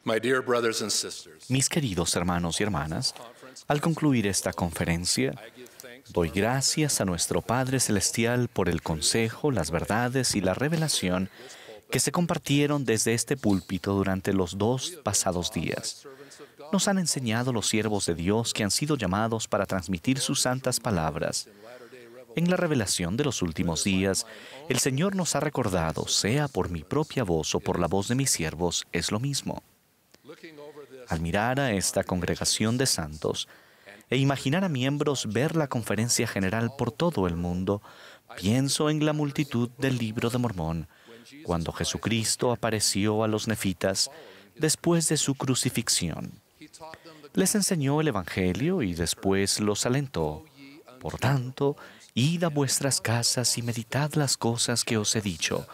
My dear brothers and sisters, Mis queridos hermanos y hermanas, al concluir esta conferencia, doy gracias a nuestro Padre Celestial por el consejo, las verdades y la revelación que se compartieron desde este púlpito durante los 2 pasados días. Nos han enseñado los siervos de Dios que han sido llamados para transmitir sus santas palabras. En la revelación de los últimos días, el Señor nos ha recordado, sea por mi propia voz o por la voz de mis siervos, es lo mismo. Al mirar a esta congregación de santos e imaginar a miembros ver la conferencia general por todo el mundo, pienso en la multitud del Libro de Mormón, cuando Jesucristo apareció a los nefitas después de su crucifixión. Les enseñó el Evangelio y después los alentó. Por tanto, id a vuestras casas y meditad las cosas que os he dicho,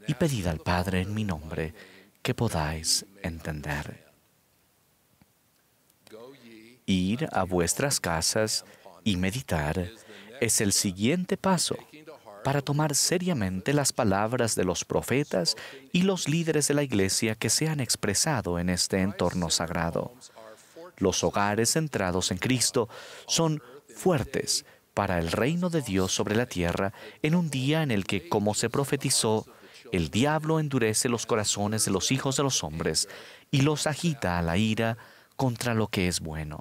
y pedid al Padre en mi nombre, que podáis entender. Ir a vuestras casas y meditar es el siguiente paso para tomar seriamente las palabras de los profetas y los líderes de la Iglesia que se han expresado en este entorno sagrado. Los hogares centrados en Cristo son fuertes para el reino de Dios sobre la tierra en un día en el que, como se profetizó, el diablo endurece los corazones de los hijos de los hombres y los agita a la ira contra lo que es bueno.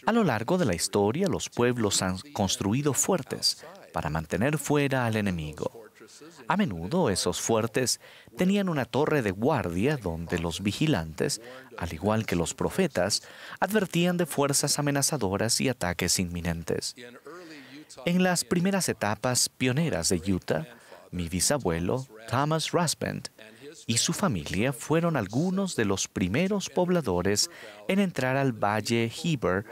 A lo largo de la historia, los pueblos han construido fuertes para mantener fuera al enemigo. A menudo esos fuertes tenían una torre de guardia donde los vigilantes, al igual que los profetas, advertían de fuerzas amenazadoras y ataques inminentes. En las primeras etapas pioneras de Utah, mi bisabuelo, Thomas Rasband, y su familia fueron algunos de los primeros pobladores en entrar al Valle Heber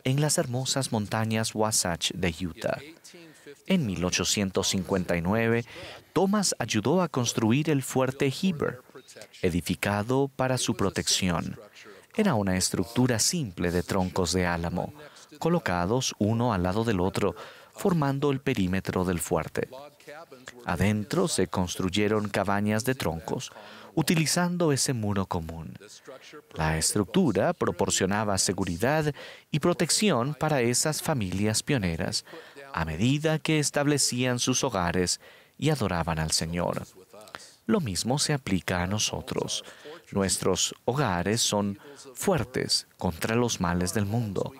en las hermosas montañas Wasatch de Utah. En 1859, Thomas ayudó a construir el fuerte Heber, edificado para su protección. Era una estructura simple de troncos de álamo, colocados uno al lado del otro, formando el perímetro del fuerte. Adentro se construyeron cabañas de troncos, utilizando ese muro común. La estructura proporcionaba seguridad y protección para esas familias pioneras, a medida que establecían sus hogares y adoraban al Señor. Lo mismo se aplica a nosotros. Nuestros hogares son fuertes contra los males del mundo.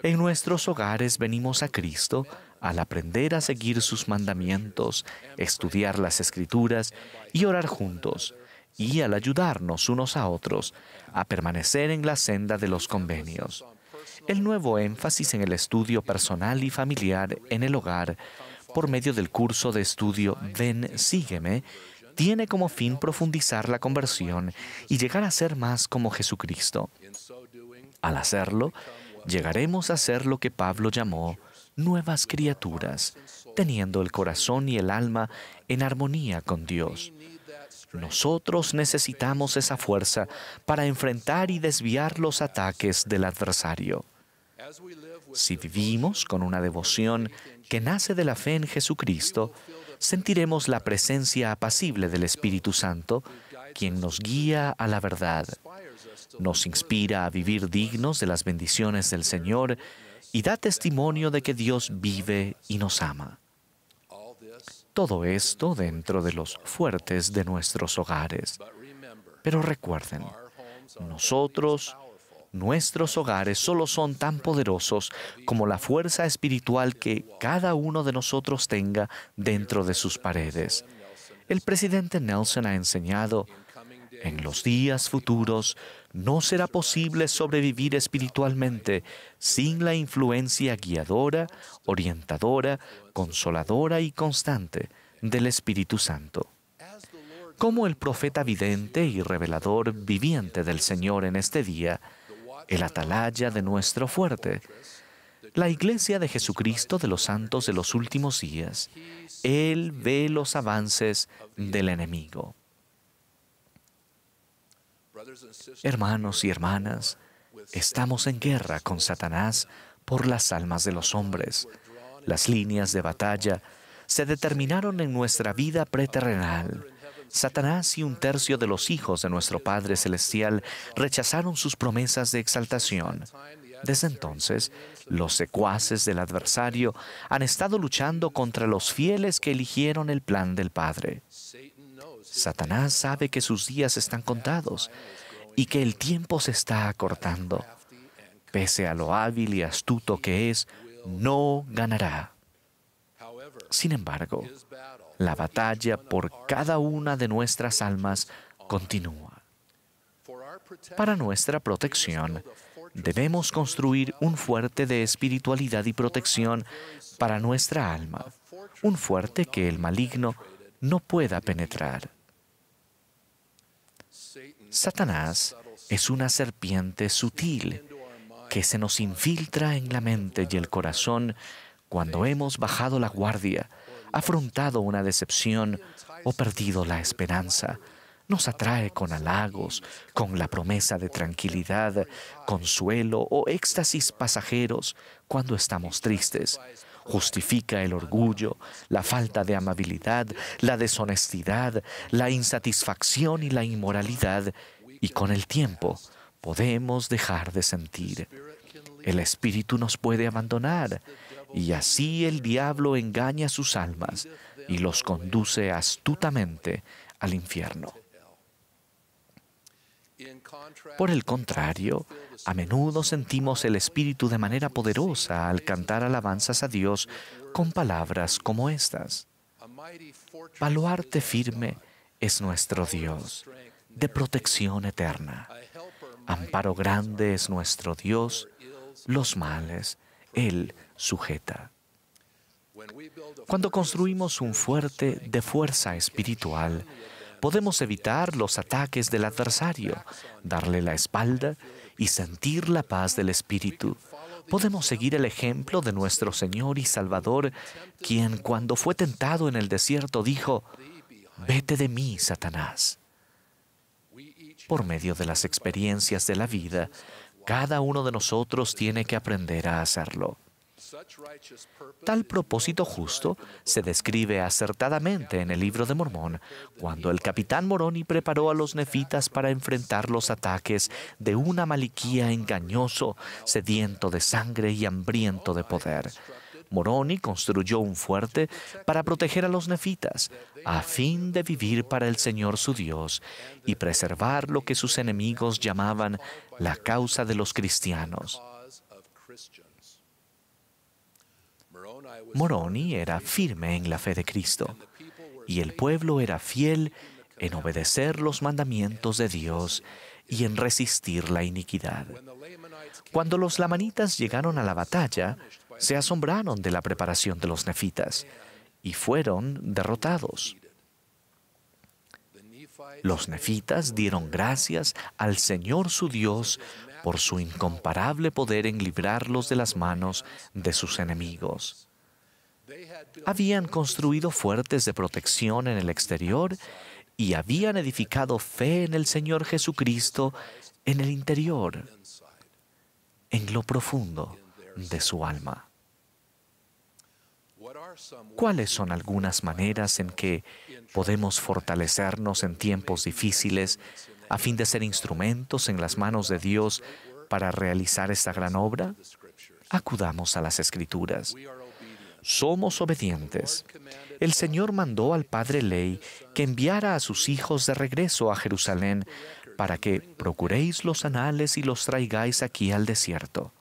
En nuestros hogares venimos a Cristo al aprender a seguir sus mandamientos, estudiar las Escrituras y orar juntos, y al ayudarnos unos a otros a permanecer en la senda de los convenios. El nuevo énfasis en el estudio personal y familiar en el hogar, por medio del curso de estudio Ven, Sígueme, tiene como fin profundizar la conversión y llegar a ser más como Jesucristo. Al hacerlo, llegaremos a ser lo que Pablo llamó nuevas criaturas, teniendo el corazón y el alma en armonía con Dios. Nosotros necesitamos esa fuerza para enfrentar y desviar los ataques del adversario. Si vivimos con una devoción que nace de la fe en Jesucristo, sentiremos la presencia apacible del Espíritu Santo, quien nos guía a la verdad, nos inspira a vivir dignos de las bendiciones del Señor y da testimonio de que Dios vive y nos ama. Todo esto dentro de los fuertes de nuestros hogares. Pero recuerden, nuestros hogares solo son tan poderosos como la fuerza espiritual que cada uno de nosotros tenga dentro de sus paredes. El presidente Nelson ha enseñado: en los días futuros no será posible sobrevivir espiritualmente sin la influencia guiadora, orientadora, consoladora y constante del Espíritu Santo. Como el profeta vidente y revelador viviente del Señor en este día, el atalaya de nuestro fuerte, la Iglesia de Jesucristo de los Santos de los Últimos Días, Él ve los avances del enemigo. Hermanos y hermanas, estamos en guerra con Satanás por las almas de los hombres. Las líneas de batalla se determinaron en nuestra vida preterrenal. Satanás y un tercio de los hijos de nuestro Padre Celestial rechazaron sus promesas de exaltación. Desde entonces, los secuaces del adversario han estado luchando contra los fieles que eligieron el plan del Padre. Satanás sabe que sus días están contados y que el tiempo se está acortando. Pese a lo hábil y astuto que es, no ganará. Sin embargo, la batalla por cada una de nuestras almas continúa. Para nuestra protección, debemos construir un fuerte de espiritualidad y protección para nuestra alma, un fuerte que el maligno no pueda penetrar. Satanás es una serpiente sutil que se nos infiltra en la mente y el corazón cuando hemos bajado la guardia, afrontado una decepción o perdido la esperanza. Nos atrae con halagos, con la promesa de tranquilidad, consuelo o éxtasis pasajeros cuando estamos tristes. Justifica el orgullo, la falta de amabilidad, la deshonestidad, la insatisfacción y la inmoralidad, y con el tiempo podemos dejar de sentir. El espíritu nos puede abandonar, y así el diablo engaña sus almas y los conduce astutamente al infierno. Por el contrario, a menudo sentimos el Espíritu de manera poderosa al cantar alabanzas a Dios con palabras como estas. Baluarte firme es nuestro Dios, de protección eterna. Amparo grande es nuestro Dios, los males Él sujeta. Cuando construimos un fuerte de fuerza espiritual, podemos evitar los ataques del adversario, darle la espalda y sentir la paz del Espíritu. Podemos seguir el ejemplo de nuestro Señor y Salvador, quien cuando fue tentado en el desierto dijo: «Vete de mí, Satanás». Por medio de las experiencias de la vida, cada uno de nosotros tiene que aprender a hacerlo. Tal propósito justo se describe acertadamente en el Libro de Mormón, cuando el capitán Moroni preparó a los nefitas para enfrentar los ataques de un amaliquía engañoso, sediento de sangre y hambriento de poder. Moroni construyó un fuerte para proteger a los nefitas, a fin de vivir para el Señor su Dios y preservar lo que sus enemigos llamaban la causa de los cristianos. Moroni era firme en la fe de Cristo, y el pueblo era fiel en obedecer los mandamientos de Dios y en resistir la iniquidad. Cuando los lamanitas llegaron a la batalla, se asombraron de la preparación de los nefitas y fueron derrotados. Los nefitas dieron gracias al Señor su Dios por su incomparable poder en librarlos de las manos de sus enemigos. Habían construido fuertes de protección en el exterior y habían edificado fe en el Señor Jesucristo en el interior, en lo profundo de su alma. ¿Cuáles son algunas maneras en que podemos fortalecernos en tiempos difíciles a fin de ser instrumentos en las manos de Dios para realizar esta gran obra? Acudamos a las Escrituras. Somos obedientes. El Señor mandó al padre Ley que enviara a sus hijos de regreso a Jerusalén para que procuréis los anales y los traigáis aquí al desierto.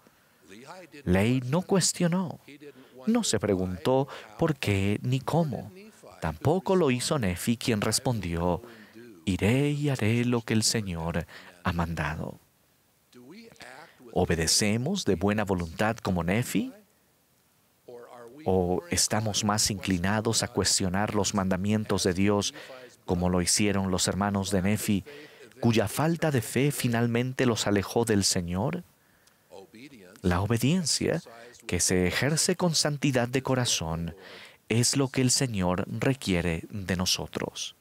Ley no cuestionó, no se preguntó por qué ni cómo. Tampoco lo hizo Nefi, quien respondió: «Iré y haré lo que el Señor ha mandado». ¿Obedecemos de buena voluntad como Nefi? ¿O estamos más inclinados a cuestionar los mandamientos de Dios como lo hicieron los hermanos de Nefi, cuya falta de fe finalmente los alejó del Señor? La obediencia, que se ejerce con santidad de corazón, es lo que el Señor requiere de nosotros.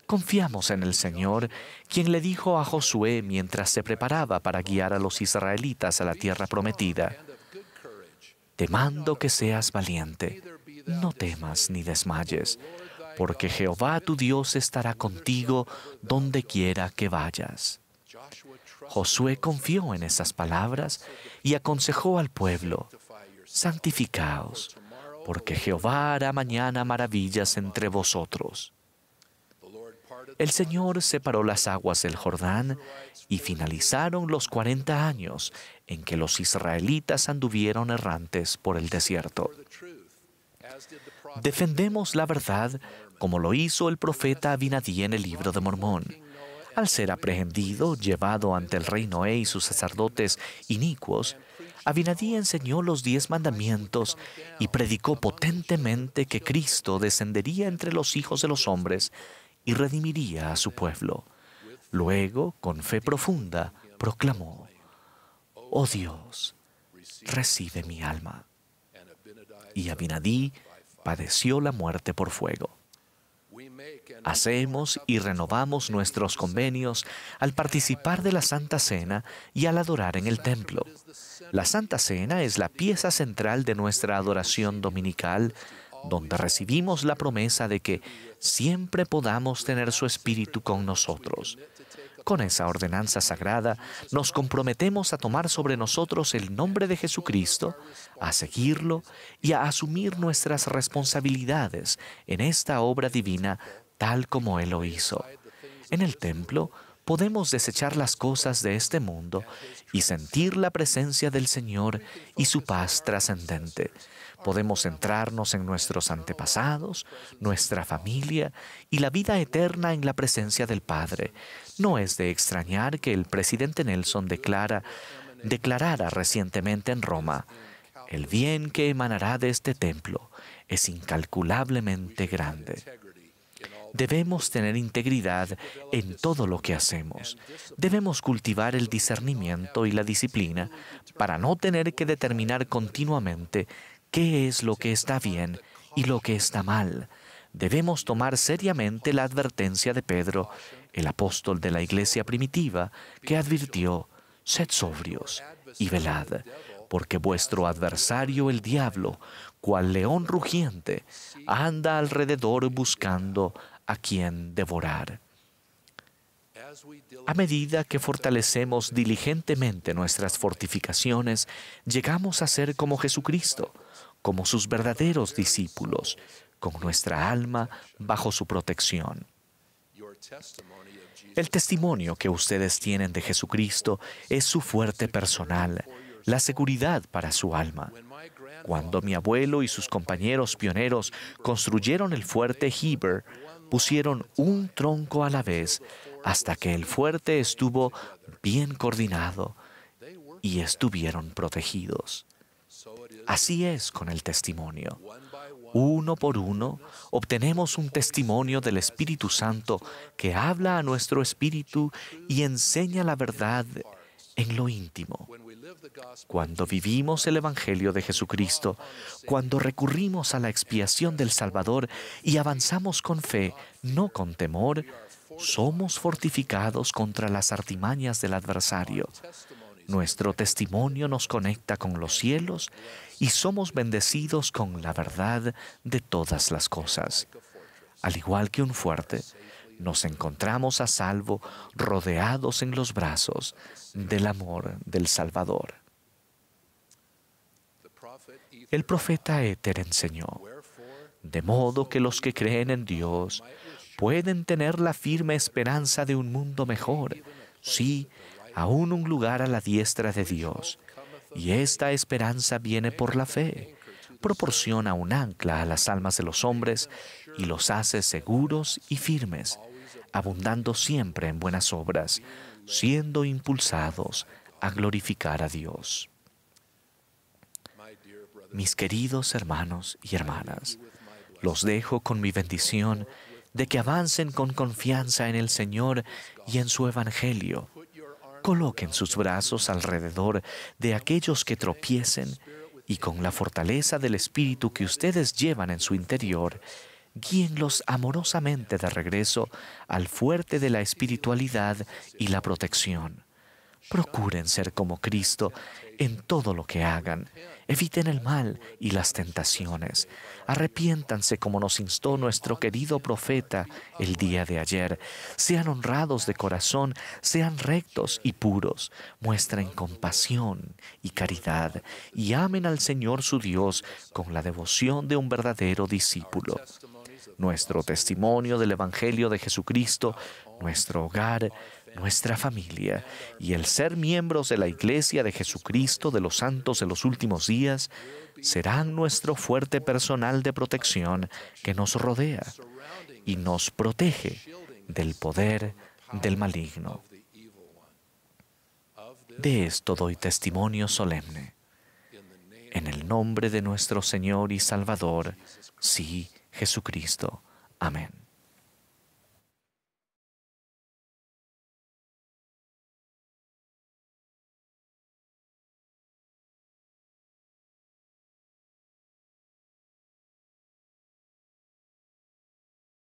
Confiamos en el Señor, quien le dijo a Josué mientras se preparaba para guiar a los israelitas a la tierra prometida: «Te mando que seas valiente, no temas ni desmayes, porque Jehová tu Dios estará contigo donde quiera que vayas. Josué confió en esas palabras y aconsejó al pueblo: santificaos, porque Jehová hará mañana maravillas entre vosotros. El Señor separó las aguas del Jordán y finalizaron los 40 años en que los israelitas anduvieron errantes por el desierto. Defendemos la verdad como lo hizo el profeta Abinadí en el libro de Mormón. Al ser aprehendido, llevado ante el rey Noé y sus sacerdotes inicuos, Abinadí enseñó los 10 mandamientos y predicó potentemente que Cristo descendería entre los hijos de los hombres y redimiría a su pueblo. Luego, con fe profunda, proclamó: «Oh Dios, recibe mi alma». Y Abinadí padeció la muerte por fuego. Hacemos y renovamos nuestros convenios al participar de la Santa Cena y al adorar en el templo. La Santa Cena es la pieza central de nuestra adoración dominical, donde recibimos la promesa de que siempre podamos tener su Espíritu con nosotros. Con esa ordenanza sagrada, nos comprometemos a tomar sobre nosotros el nombre de Jesucristo, a seguirlo y a asumir nuestras responsabilidades en esta obra divina tal como Él lo hizo. En el templo podemos desechar las cosas de este mundo y sentir la presencia del Señor y su paz trascendente. Podemos centrarnos en nuestros antepasados, nuestra familia y la vida eterna en la presencia del Padre. No es de extrañar que el presidente Nelson declarara recientemente en Roma: «El bien que emanará de este templo es incalculablemente grande». Debemos tener integridad en todo lo que hacemos. Debemos cultivar el discernimiento y la disciplina para no tener que determinar continuamente qué es lo que está bien y lo que está mal. Debemos tomar seriamente la advertencia de Pedro, el apóstol de la iglesia primitiva, que advirtió: «Sed sobrios y velad, porque vuestro adversario el diablo, cual león rugiente, anda alrededor buscando a quien devorar». A medida que fortalecemos diligentemente nuestras fortificaciones, llegamos a ser como Jesucristo, como sus verdaderos discípulos, con nuestra alma bajo su protección. El testimonio que ustedes tienen de Jesucristo es su fuerte personal, la seguridad para su alma. Cuando mi abuelo y sus compañeros pioneros construyeron el fuerte Heber, pusieron un tronco a la vez hasta que el fuerte estuvo bien coordinado y estuvieron protegidos. Así es con el testimonio. Uno por uno, obtenemos un testimonio del Espíritu Santo que habla a nuestro espíritu y enseña la verdad en lo íntimo. Cuando vivimos el Evangelio de Jesucristo, cuando recurrimos a la expiación del Salvador y avanzamos con fe, no con temor, somos fortificados contra las artimañas del adversario. Nuestro testimonio nos conecta con los cielos y somos bendecidos con la verdad de todas las cosas. Al igual que un fuerte, nos encontramos a salvo, rodeados en los brazos del amor del Salvador. El profeta Éter enseñó: «De modo que los que creen en Dios pueden tener la firme esperanza de un mundo mejor, sí, aún un lugar a la diestra de Dios. Y esta esperanza viene por la fe, proporciona un ancla a las almas de los hombres y los hace seguros y firmes, abundando siempre en buenas obras, siendo impulsados a glorificar a Dios». Mis queridos hermanos y hermanas, los dejo con mi bendición de que avancen con confianza en el Señor y en su Evangelio. Coloquen sus brazos alrededor de aquellos que tropiecen y con la fortaleza del Espíritu que ustedes llevan en su interior, guíenlos amorosamente de regreso al fuerte de la espiritualidad y la protección. Procuren ser como Cristo en todo lo que hagan. Eviten el mal y las tentaciones. Arrepiéntanse como nos instó nuestro querido profeta el día de ayer. Sean honrados de corazón, sean rectos y puros. Muestren compasión y caridad y amen al Señor su Dios con la devoción de un verdadero discípulo. Nuestro testimonio del Evangelio de Jesucristo, nuestro hogar, nuestra familia y el ser miembros de la Iglesia de Jesucristo de los Santos de los Últimos Días serán nuestro fuerte personal de protección que nos rodea y nos protege del poder del maligno. De esto doy testimonio solemne. En el nombre de nuestro Señor y Salvador, sí, Jesucristo. Amén.